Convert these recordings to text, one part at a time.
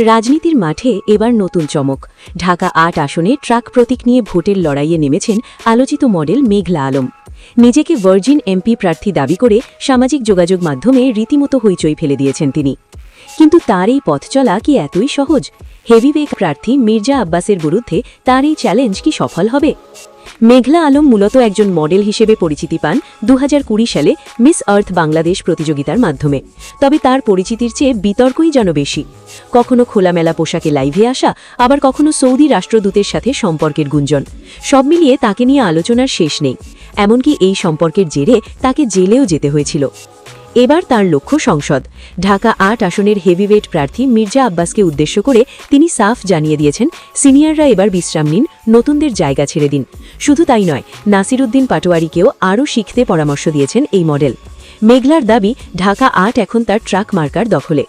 রাজনীতির মাঠে এবার নতুন চমক। ঢাকা ৮ আসনে ট্রাক প্রতীক নিয়ে ভোটের লড়াইয়ে নেমেছেন আলোচিত মডেল মেঘলা আলম। নিজেকে ভার্জিন এমপি প্রার্থী দাবি করে সামাজিক যোগাযোগ মাধ্যমে রীতিমতো হইচই ফেলে দিয়েছেন তিনি। কিন্তু তার এই পথ চলা কি এতই সহজ? হেভিওয়েট প্রার্থী মির্জা আব্বাসের বিরুদ্ধে তার এই চ্যালেঞ্জ কি সফল হবে? মেঘলা আলম মূলত একজন মডেল হিসেবে পরিচিতি পান ২০২০ সালে মিস আর্থ বাংলাদেশ প্রতিযোগিতার মাধ্যমে। তবে তার পরিচিতির চেয়ে বিতর্কই যেন বেশি। কখনো খোলামেলা পোশাকে লাইভে আসা, আবার কখনো সৌদি রাষ্ট্রদূতের সাথে সম্পর্কের গুঞ্জন। সব মিলিয়ে তাকে নিয়ে আলোচনার শেষ নেই। এমনকি এই সম্পর্কের জেরে তাকে জেলেও যেতে হয়েছিল। এবার তার লক্ষ্য সংসদ। ঢাকা ৮ আসনের হেভিওয়েট প্রার্থী মির্জা আব্বাসকে উদ্দেশ্য করে তিনি সাফ জানিয়ে দিয়েছেন, সিনিয়ররা এবার বিশ্রাম নিন, নতুনদের জায়গা ছেড়ে দিন। শুধু তাই নয়, নাসিরুদ্দিন পাটোয়ারিকেও আরও শিখতে পরামর্শ দিয়েছেন এই মডেল। মেঘলার দাবি, ঢাকা ৮ এখন তার ট্রাক মার্কার দখলে।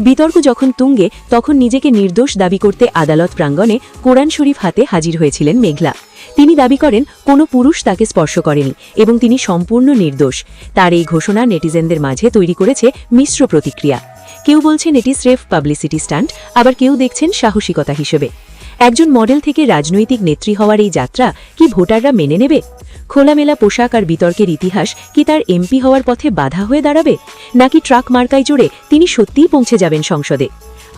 বিতর্ক যখন তুঙ্গে, তখন নিজেকে নির্দোষ দাবি করতে আদালত প্রাঙ্গণে কোরআন শরীফ হাতে হাজির হয়েছিলেন মেঘলা। তিনি দাবি করেন কোনো পুরুষ তাকে স্পর্শ করেনি এবং তিনি সম্পূর্ণ নির্দোষ। তার এই ঘোষণা নেটিজেনদের মাঝে তৈরি করেছে মিশ্র প্রতিক্রিয়া। কেউ বলছেন এটি স্রেফ পাবলিসিটি স্টান্ট, আবার কেউ দেখছেন সাহসিকতা হিসেবে। একজন মডেল থেকে রাজনৈতিক নেত্রী হওয়ার এই যাত্রা কি ভোটাররা মেনে নেবে? খোলামেলা পোশাক আর বিতর্কের ইতিহাস কি তার এমপি হওয়ার পথে বাধা হয়ে দাঁড়াবে, নাকি ট্রাক মার্কায় জোরে তিনি সত্যিই পৌঁছে যাবেন সংসদে?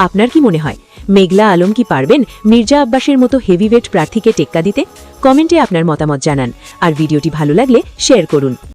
আপনার কি মনে হয়, মেঘলা আলম কি পারবেন মির্জা আব্বাসের মতো হেভিওয়েট প্রার্থীকে টেক্কা দিতে? কমেন্টে আপনার মতামত জানান, আর ভিডিওটি ভালো লাগলে শেয়ার করুন।